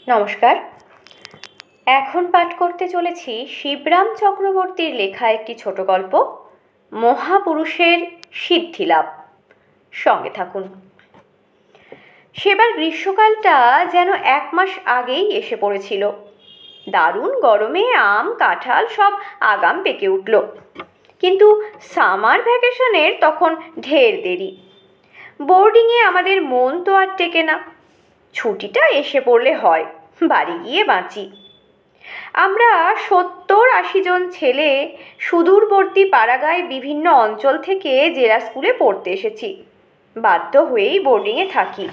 নমস্কার। এখন পাঠ করতে চলেছি শিবরাম চক্রবর্তীর লেখা একটি ছোট গল্প, মহাপুরুষের সিদ্ধিলাভ। সঙ্গে থাকুন। সেবার গ্রীষ্মকালটা যেন 1 মাস আগেই এসে পড়েছিল। দারুণ গরমে আম কাঁঠাল সব আগাম পেকে উঠল, কিন্তু সামার ভ্যাকেশনের তখন ঢের দেরি। বোর্ডিংয়ে আমাদের মন তো আর টেকে না। ছুটিটা এসে পড়লে হয়, বাড়ি গিয়ে বাঁচি। আমরা 70-80 জন ছেলে সুদূরবর্তী পাড়াগাঁয় বিভিন্ন অঞ্চল থেকে জেলা স্কুলে পড়তে এসেছি। বাধ্য হয়েই বোর্ডিংয়ে থাকি।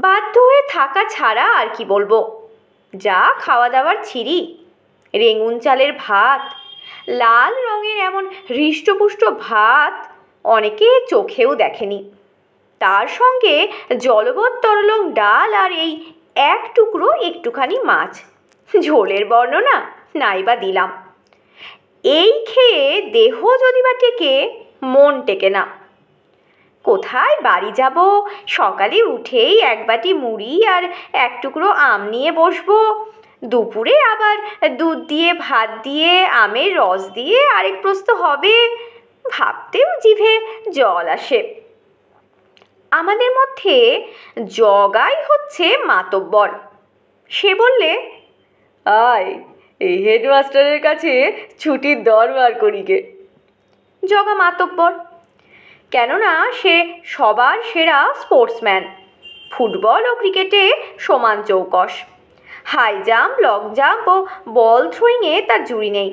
বাধ্য হয়ে থাকা ছাড়া আর কি বলবো। যা খাওয়া দাওয়ার ছিরি, রেঙুন চালের ভাত, লাল রঙের এমন হৃষ্টপুষ্ট ভাত অনেকে চোখেও দেখেনি। তার সঙ্গে জলবৎ তরলং ডাল আর এই এক টুকরো একটুখানি মাছ। ঝোলের বর্ণনা নাইবা দিলাম। এই খেয়ে দেহ যদি বা টেকে, মন টেকে না। কোথায় বাড়ি যাব, সকালে উঠেই 1 বাটি মুড়ি আর 1 টুকরো আম নিয়ে বসবো, দুপুরে আবার দুধ দিয়ে ভাত দিয়ে আমের রস দিয়ে আরেক প্রস্ত হবে, ভাবতেও জিভে জল আসে। আমাদের মধ্যে জগাই হচ্ছে মাতব্বর। সে বললে, আয় এই হেডমাস্টারের কাছে ছুটির দরবার করি গে। জগা মাতব্বর, কেননা সে সবার সেরা স্পোর্টসম্যান। ফুটবল ও ক্রিকেটে সমান চৌকস। হাই জাম্প, লং জাম্প ও বল থ্রোয়িংয়ে তার জুড়ি নেই।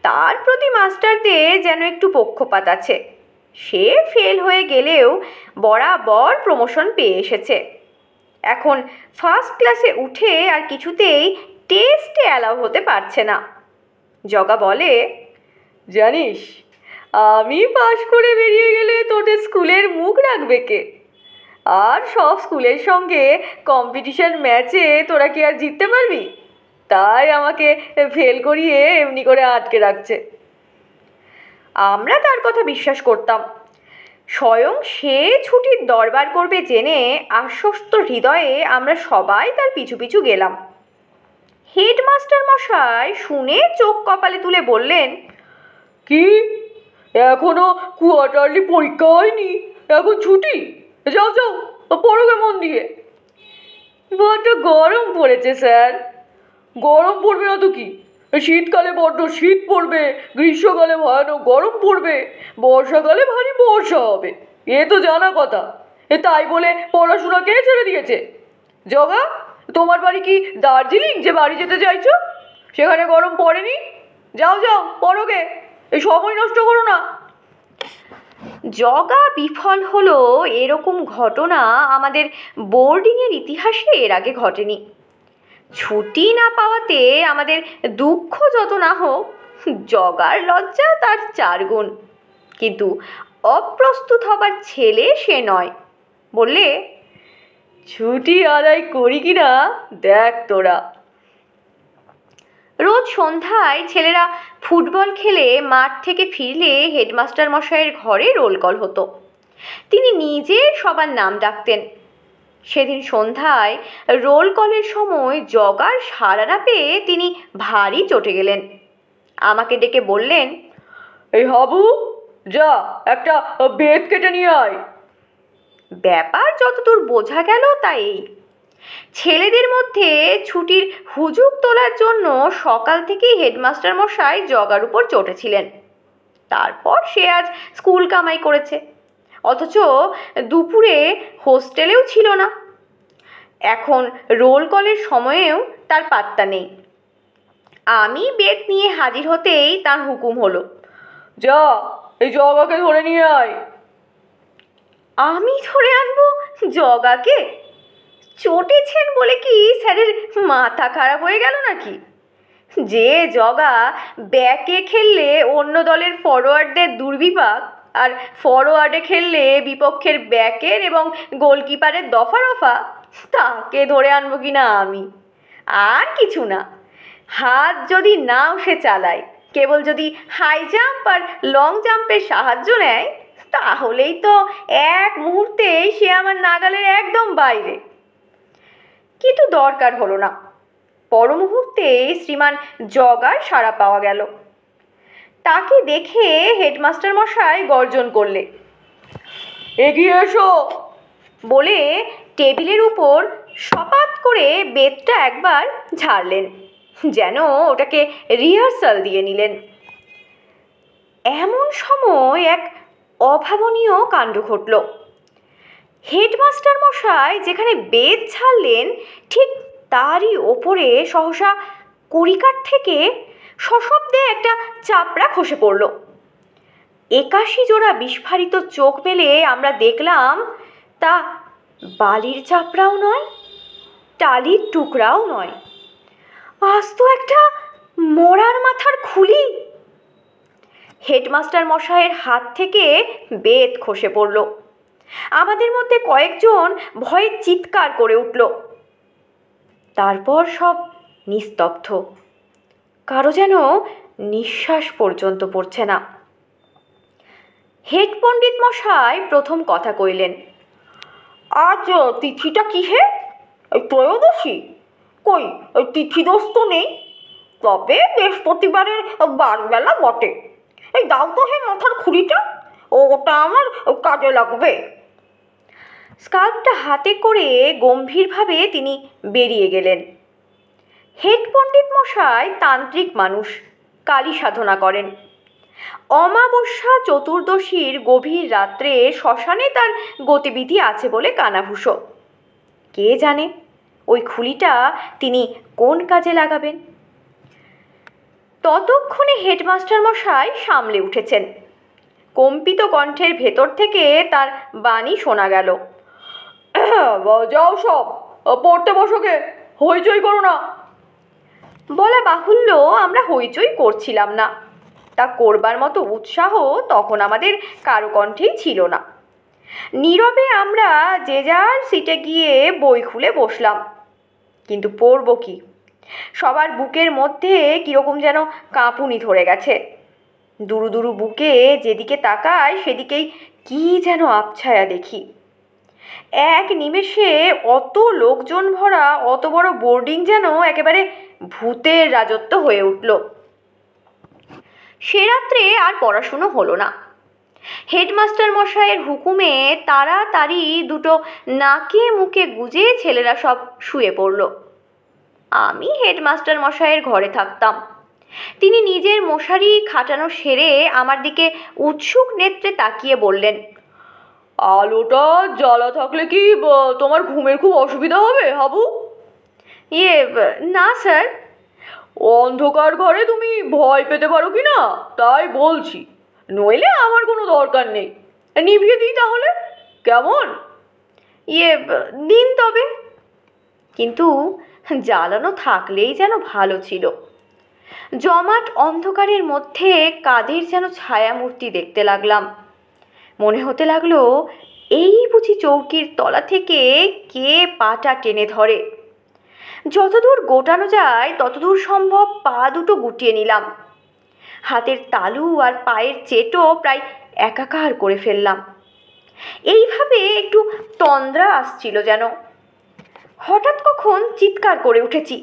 তার প্রতি মাস্টারদের যেন একটু পক্ষপাত আছে। সে ফেল হয়ে গেলেও বরাবর প্রমোশন পেয়ে এসেছে। এখন ফার্স্ট ক্লাসে উঠে আর কিছুতেই টেস্টে অ্যালাউ হতে পারছে না। জগা বলে, জানিস, আমি পাশ করে বেরিয়ে গেলে তোদের স্কুলের মুখ রাখবে কে? আর সব স্কুলের সঙ্গে কম্পিটিশন ম্যাচে তোরা কি আর জিততে পারবি? তাই আমাকে ফেল করিয়ে এমনি করে আটকে রাখছে। আমরা তার কথা বিশ্বাস করতাম। স্বয়ং সে ছুটির দরবার করবে জেনে আশ্বস্ত হৃদয়ে আমরা সবাই তার পিছু পিছু গেলাম। হেডমাস্টার মশাই শুনে চোখ কপালে তুলে বললেন, কি, এখনো কোয়ার্টারলি পরীক্ষা হয়নি, এখন ছুটি? যাও যাও, পড়োগে মন দিয়ে। বড্ড গরম পড়েছে স্যার। গরম পড়বে না তো কি, শীতকালে বড্ড শীত পড়বে, গ্রীষ্মকালে ভয়ানক গরম পড়বে, বর্ষাকালে ভারী বর্ষা হবে, এ তো জানা কথা। তাই বলে পড়াশোনা কে ছেড়ে দিয়েছে? জগা, তোমার বাড়ি কি দার্জিলিং যে বাড়ি যেতে চাইছো? সেখানে গরম পড়েনি? যাও যাও, পড়োগে, এই সময় নষ্ট করো না। জগা বিফল হলো এরকম ঘটনা আমাদের বোর্ডিংয়ের ইতিহাসে এর আগে ঘটেনি। ছুটি না পাওয়াতে আমাদের দুঃখ যত না হোক, জগার লজ্জা তার 4 গুণ। কিন্তু অপ্রস্তুত হবার ছেলে সে নয়। বললে, ছুটি আদায় করি কিনা দেখ তোরা। রোজ সন্ধ্যায় ছেলেরা ফুটবল খেলে মাঠ থেকে ফিরলে হেডমাস্টার মশাইয়ের ঘরে রোল কল হতো। তিনি নিজে সবার নাম ডাকতেন। সেদিন সন্ধ্যায় রোল কলের সময় জগার সাড়া না পেয়ে তিনি ভারী চটে গেলেন। আমাকে ডেকে বললেন, এই হাবু, যা একটা বেত কেটে নিয়ে আয়। ব্যাপার যতদূর বোঝা গেল তা এই, ছেলেদের মধ্যে ছুটির হুজুগ তোলার জন্য সকাল থেকেই হেডমাস্টার মশাই জগার উপর চটেছিলেন। তারপর সে আজ স্কুল কামাই করেছে, অথচ দুপুরে হোস্টেলেও ছিল না। এখন রোল কলের সময়েও তার পাত্তা নেই। আমি বেত নিয়ে হাজির হতেই তার হুকুম হলো, যা এই জগাকে ধরে নিয়ে আয়। আমি ধরে আনবো জগাকে? চটেছেন বলে কি স্যারের মাথা খারাপ হয়ে গেল নাকি? যে জগা ব্যাকে খেললে অন্য দলের ফরোয়ার্ডদের দুর্বিপাক, আর ফরোয়ার্ডে খেললে বিপক্ষের ব্যাকের এবং গোলকিপারের দফা রফা, তাকে ধরে আনবো কিনা আমি? আর কিছু না, হাত যদি নাও সে চালায়, কেবল যদি হাই জাম্প আর লং জাম্পের সাহায্য নেয়, তাহলেই তো এক মুহূর্তেই সে আমার নাগালের একদম বাইরে। কিন্তু দরকার হলো না। পর মুহূর্তে শ্রীমান জগার সাড়া পাওয়া গেল। তাকে দেখে হেডমাস্টার মশাই গর্জন করলে, এগিয়ে এসো বলে টেবিলের উপর সপাত করে বেতটা একবার ঝাড়লেন, যেন ওটাকে রিহার্সাল দিয়ে নিলেন। এমন সময় এক অভাবনীয় কাণ্ড ঘটল। হেডমাস্টার মশাই যেখানে বেত ঝাড়লেন ঠিক তারই ওপরে সহসা কড়িকাঠ থেকে সশব্দে একটা চাপড়া খসে পড়ল। ৮১ জোড়া বিস্ফারিত চোখ মেলে আমরা দেখলাম তা বালির চাপড়াও নয়, টালির টুকরাও নয়, আস্ত একটা মরার মাথার খুলি। হেডমাস্টার মশাইয়ের হাত থেকে বেত খসে পড়ল। আমাদের মধ্যে কয়েকজন ভয়ে চিৎকার করে উঠল। তারপর সব নিস্তব্ধ, কারো যেন নিঃশ্বাস পর্যন্ত পড়ছে না। হেড পণ্ডিত মশাই প্রথম কথা কইলেন, আজ তিথিটা কি হে? ত্রয়োদশী? কই তিথি দোষ তো নেই, তবে বৃহস্পতিবারের বারবেলা বটে। এই দাও তো হে মাথার খুঁড়িটা, ওটা আমার কাজে লাগবে। স্কাল্পটা হাতে করে গম্ভীরভাবে তিনি বেরিয়ে গেলেন। হেড পণ্ডিত মশাই তান্ত্রিক মানুষ, কালী সাধনা করেন। অমাবস্যা চতুর্দশীর গভীর রাত্রে শ্মশানে তার গতিবিধি আছে বলে কানাভূষো। কে জানে ওই খুলিটা তিনি কোন কাজে লাগাবেন। ততক্ষণে হেডমাস্টার মশাই সামলে উঠেছেন। কম্পিত কণ্ঠের ভেতর থেকে তার বাণী শোনা গেল, যাও সব পড়তে বসোগে, হইচই করো না। বলা বাহুল্য, আমরা হইচই করছিলাম না। তা করবার মতো উৎসাহ তখন আমাদের কারো কণ্ঠেই ছিল না। নীরবে আমরা যে যার সিটে গিয়ে বই খুলে বসলাম। কিন্তু পড়ব কি? সবার বুকের মধ্যে কীরকম যেন কাঁপুনি ধরে গেছে। দুরু দুরু বুকে যেদিকে তাকায় সেদিকেই কি যেন আবছায়া দেখি। এক নিমেষে অত লোকজন ভরা অত বড় বোর্ডিং যেন একেবারে ভূতের রাজত্ব হয়ে উঠল। সে রাত্রে আর পড়াশুনো হলো না। হেডমাস্টার মশাইয়ের হুকুমে তাড়াতাড়ি দুটো নাকে মুখে গুজে ছেলেরা সব শুয়ে পড়ল। আমি হেডমাস্টার মশাইয়ের ঘরে থাকতাম। তিনি নিজের মশারি খাটানো সেরে আমার দিকে উৎসুক নেত্রে তাকিয়ে বললেন, আলোটা জ্বালা থাকলে কি তোমার ঘুমের খুব অসুবিধা হবে হাবু? না স্যার। অন্ধকার ঘরে তুমি ভয় পেতে পারো কি না তাই বলছি, নইলে আমার কোনো দরকার নেই। নিভিয়ে দিই তাহলে, কেমন? দিন তবে। কিন্তু জ্বালানো থাকলেই যেন ভালো ছিল। জমাট অন্ধকারের মধ্যে কাদের যেন ছায়ামূর্তি দেখতে লাগলাম। মনে হতে লাগলো এই বুঝি চৌকির তলা থেকে কে পাটা টেনে ধরে। যতদূর গোটানো যায় ততদূর সম্ভব পা দুটো গুটিয়ে নিলাম। হাতের তালু আর পায়ের চেটো প্রায় একাকার করে ফেললাম। এইভাবে একটু তন্দ্রা আসছিল যেন। হঠাৎ কখন চিৎকার করে উঠেছি।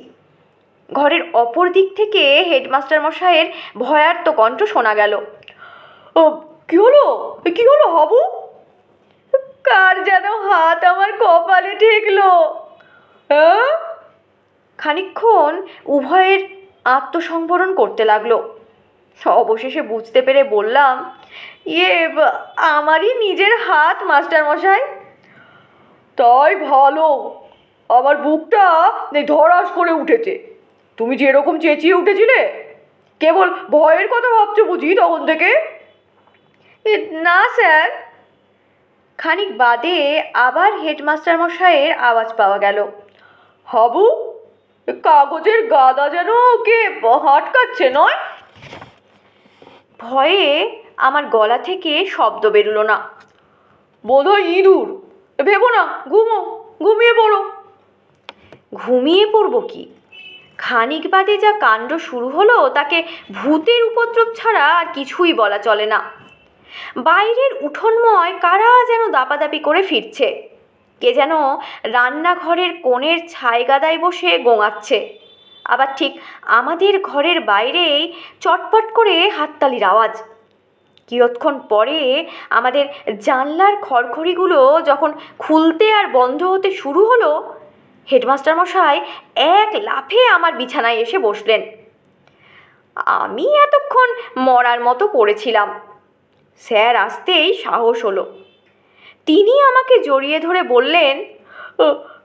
ঘরের অপর দিক থেকে হেডমাস্টার মশাইয়ের ভয়ার্ত কণ্ঠ শোনা গেল, কি হলো কি হলো হাবু? কার যেন হাত আমার কপালে ঠেকলো। হ্যাঁ? খানিকক্ষণ উভয়ের আত্মসংবরণ করতে লাগলো। অবশেষে বুঝতে পেরে বললাম, আমারই নিজের হাত মাস্টার মশাই। তাই ভালো, আমার বুকটা ধড়াস করে উঠেছে। তুমি যেরকম চেঁচিয়ে উঠেছিলে, কেবল ভয়ের কথা ভাবছো বুঝি তখন থেকে? না স্যার। খানিক বাদে আবার হেডমাস্টার মশাইয়ের আওয়াজ পাওয়া গেল, হাবু, কাগজের গাদা যেন কে হাটকাচ্ছে নয়? ভয়ে আমার গলা থেকে শব্দ বেরুলো না। বোধহয় ইঁদুর। ভেবো না, ঘুমিয়ে পড়ো। ঘুমিয়ে পড়বো কি? খানিক বাদে যা কাণ্ড শুরু হলো তাকে ভূতের উপদ্রব ছাড়া আর কিছুই বলা চলে না। বাইরের উঠোনময় কারা যেন দাপাদাপি করে ফিরছে। কে যেন রান্নাঘরের কোণের ছাইগাদায় বসে গোঙাচ্ছে। আবার ঠিক আমাদের ঘরের বাইরেই চটপট করে হাততালির আওয়াজ। কিয়ৎক্ষণ পরে আমাদের জানলার খড়খড়িগুলো যখন খুলতে আর বন্ধ হতে শুরু হলো, হেডমাস্টার মশাই এক লাফে আমার বিছানায় এসে বসলেন। আমি এতক্ষণ মরার মতো পড়েছিলাম। স্যার আসতেই সাহস হলো। তিনি আমাকে জড়িয়ে ধরে বললেন,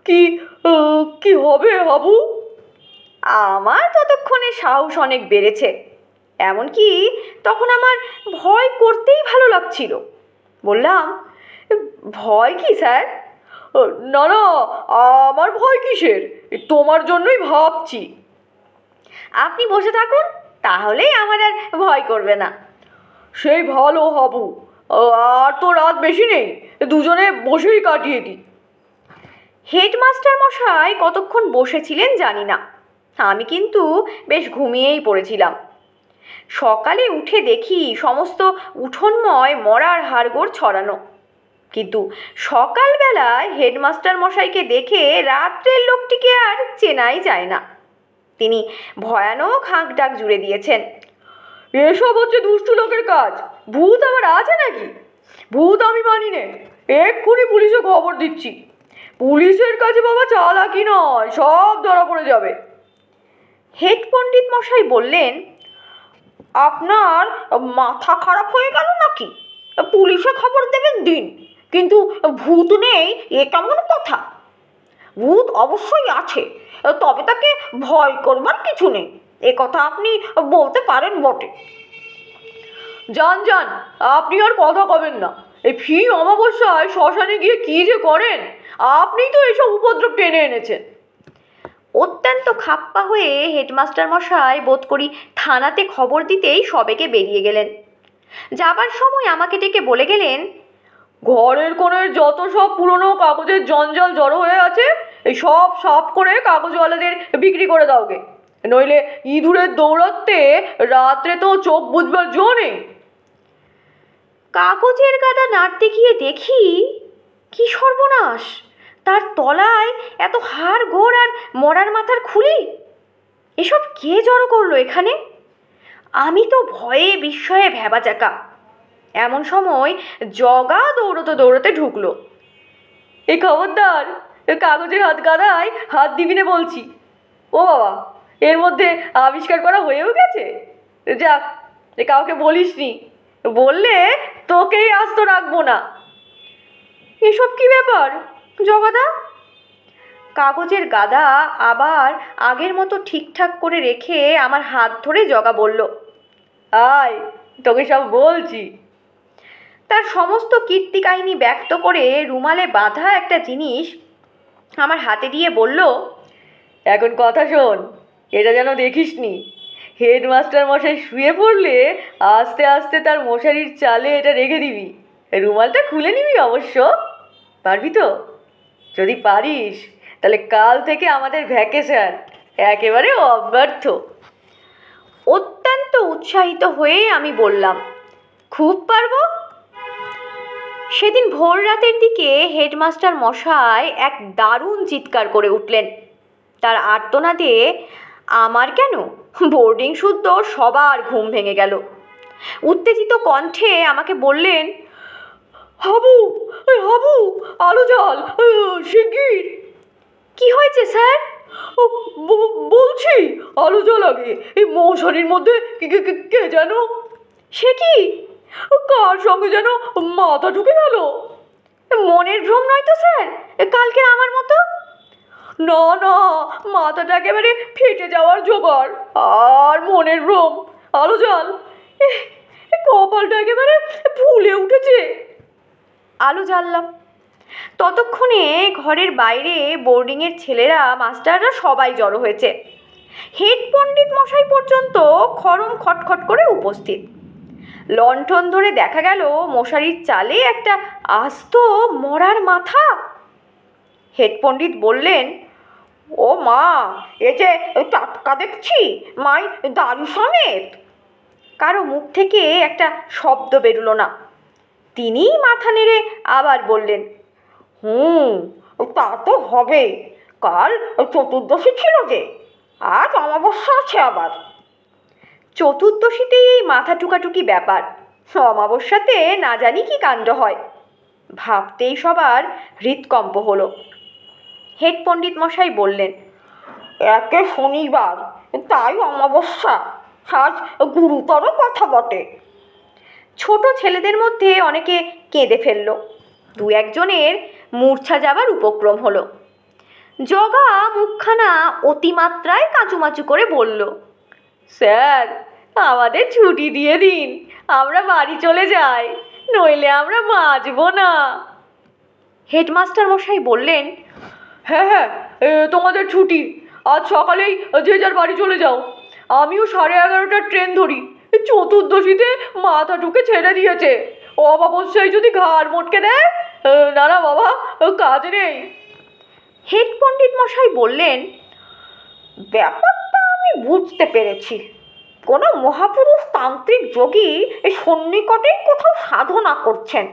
কি কি হবে হাবু? আমার ততক্ষণে সাহস অনেক বেড়েছে, এমনকি তখন আমার ভয় করতেই ভালো লাগছিল। বললাম, ভয় কি স্যার? না না, আমার ভয় কিসের, তোমার জন্যই ভাবছি। আপনি বসে থাকুন, তাহলেই আমার আর ভয় করবে না। সেই ভালো হাবু, আর তো রাত বেশি নেই, দুজনে বসেই কাটিয়ে দিই। হেডমাস্টার মশাই কতক্ষণ বসেছিলেন জানি না, আমি কিন্তু বেশ ঘুমিয়েই পড়েছিলাম। সকালে উঠে দেখি সমস্ত উঠোনময় মরার হাড়গোড় ছড়ানো, কিন্তু সকালবেলায় হেডমাস্টার মশাইকে দেখে রাত্রের লোকটিকে আর চেনাই যায় না। তিনি ভয়ানক হাঁক ডাক জুড়ে দিয়েছেন, এসব হচ্ছে দুষ্টু লোকের কাজ, ভূত আবার আছে নাকি? ভূত আমি মানি নে, এক্ষুনি পুলিশে খবর দিচ্ছি। পুলিশের কাছে বাবা চালাকি নয়, সব ধরা পড়ে যাবে। হেড পণ্ডিত মশাই বললেন, আপনার মাথা খারাপ হয়ে গেল নাকি? পুলিশে খবর দেবেন দিন, কিন্তু ভূত নেই এ কেমন কথা? ভূত অবশ্যই আছে, তবে তাকে ভয় করবার কিছু নেই, এ কথা আপনি বলতে পারেন বটে। যান যান, আপনি আর কথা কবেন না। এই ফি অমাবস্যায় শ্মশানে গিয়ে কি যে করেন, আপনি তো এসব উপদ্রব টেনে এনেছেন। অত্যন্ত খাপ্পা হয়ে হেডমাস্টার মশাই বোধ করি থানাতে খবর দিতেই সবেগে বেরিয়ে গেলেন। যাবার সময় আমাকে ডেকে বলে গেলেন, ঘরের কোণের যত সব পুরনো কাগজের জঞ্জাল জড়ো হয়ে আছে, এই সব সাফ করে কাগজওয়ালাদের বিক্রি করে দাওগে, নইলে ইঁদুরের দৌড়াতে রাত্রে তো চোখ বুঝবার জো নেই। কাগজের গাদা নাড়তে গিয়ে দেখি, কি সর্বনাশ, তার তলায় এত হাড় গোড় আর মরার মাথার খুলি! এসব কে জড়ো করলো এখানে? আমি তো ভয়ে বিস্ময়ে ভ্যাবাচাকা। এমন সময় জগা দৌড়তে দৌড়তে ঢুকলো। এই খবরদার, কাগজের হাত গাদায় হাত দিবি না বলছি। ও বাবা, এর মধ্যে আবিষ্কার করা হয়েও গেছে। যাক, কাউকে বলিসনি, বললে তোকেই আস্ত রাখবো না। এসব কি ব্যাপার জগাদা? কাগজের গাদা আবার আগের মতো ঠিকঠাক করে রেখে আমার হাত ধরে জগা বলল, আয় তোকে সব বলছি। তার সমস্ত কীর্তি কাহিনী ব্যক্ত করে রুমালে বাঁধা একটা জিনিস আমার হাতে দিয়ে বলল, এখন কথা শোন, এটা যেন দেখিসনি। হেডমাস্টার মশাই শুয়ে পড়লে আস্তে আস্তে তার মশারির চালে এটা রেখে দিবি, রুমালটা খুলে নিবি অবশ্য। পারবি তো? যদি পারিস তাহলে কাল থেকে আমাদের ভ্যাকেশন একেবারে অব্যর্থ। অত্যন্ত উৎসাহিত হয়ে আমি বললাম, খুব পারবো। সেদিন ভোর রাতের দিকে হেডমাস্টার মশাই এক দারুণ চিৎকার করে উঠলেন। তার আর্তনাদে আমার কেন, বোর্ডিং শুদ্ধ সবার ঘুম ভেঙে গেল। উত্তেজিত কণ্ঠে আমাকে বললেন, হাবু হাবু, আলো জ্বাল শিগগির। কি হয়েছে স্যার? বলছি আলো জ্বাল আগে, এই মশারির মধ্যে কে যেন। সে কি? কার সঙ্গে যেন মাথা ঢুকে গেল। মনের ভ্রম নয় তো স্যার, কালকের আমার মতো? না না, মাথাটা একেবারে ফেটে যাওয়ার জোগাড়, আর মনের ভ্রম। আলো জ্বাল, কপালটা একেবারে ফুলে উঠেছে। আলো জ্বাললাম। ততক্ষণে ঘরের বাইরে বোর্ডিংয়ের ছেলেরা মাস্টাররা সবাই জড়ো হয়েছে। হেড পণ্ডিত মশাই পর্যন্ত খরম খটখট করে উপস্থিত। লণ্ঠন ধরে দেখা গেল মশারির চালে একটা আস্ত মরার মাথা। হেড পণ্ডিত বললেন, ও মা, এ যে টাটকা দেখছি, মাই দাড়ি সমেত। কারো মুখ থেকে একটা শব্দ বেরুলো না। তিনিই মাথা নেড়ে আবার বললেন, তা তো হবেই, কাল চতুর্দশী ছিল যে, আজ অমাবস্যা আছে আবার। চতুর্দশীতেই এই মাথা টুকাটুকি ব্যাপার, অমাবস্যাতে না জানি কি কাণ্ড হয়। ভাবতেই সবার হৃৎকম্প হলো। হেড পণ্ডিত মশাই বললেন, একে শনিবার, তাই অমাবস্যা, আজ গুরুতর কথা বটে। ছোট ছেলেদের মধ্যে অনেকে কেঁদে ফেলল, দু একজনের মূর্ছা যাবার উপক্রম হলো। জগা মুখখানা অতিমাত্রায় কাঁচুমাচু করে বলল, স্যার, আমাদের ছুটি দিয়ে দিন, আমরা বাড়ি চলে যাই, নইলে আমরা বাঁচব না। হেডমাস্টার মশাই বললেন, হ্যাঁ হ্যাঁ, তোমাদের ছুটি, আজ সকালেই যে যার বাড়ি চলে যাও। আমিও 11:30টার ট্রেন ধরি। চতুর্দশীতে মাথা ঢুকে ছেড়ে দিয়েছে, অমাবস্যায় যদি ঘাড় মটকে দেয়, না না বাবা, কাজ নেই। হেড পণ্ডিত মশাই বললেন, ব্যাপারটা আমি বুঝতে পেরেছি। কোনো মহাপুরুষ তান্ত্রিক যোগী এই সন্নিকটেই কোথাও সাধনা করছেন।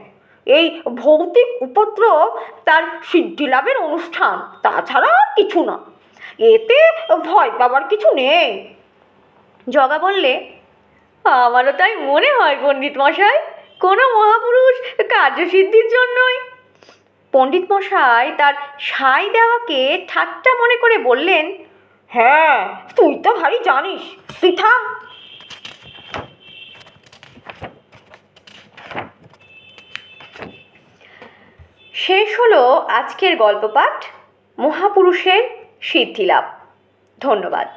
এই ভৌতিক উপদ্রব তার সিদ্ধি লাভের অনুষ্ঠান, তাছাড়া আর কিছু না। এতে ভয় পাবার কিছু নেই। জগা বললে, আমারও তাই মনে হয় পণ্ডিত মশাই, কোনো মহাপুরুষ কার্যসিদ্ধির জন্যই। পণ্ডিত মশাই তার সাই দেওয়াকে ঠাট্টা মনে করে বললেন, হ্যাঁ, তুই তো ভারী জানিস, তুই থাম। শেষ হলো আজকের গল্প পাঠ, মহাপুরুষের সিদ্ধিলাভ। ধন্যবাদ।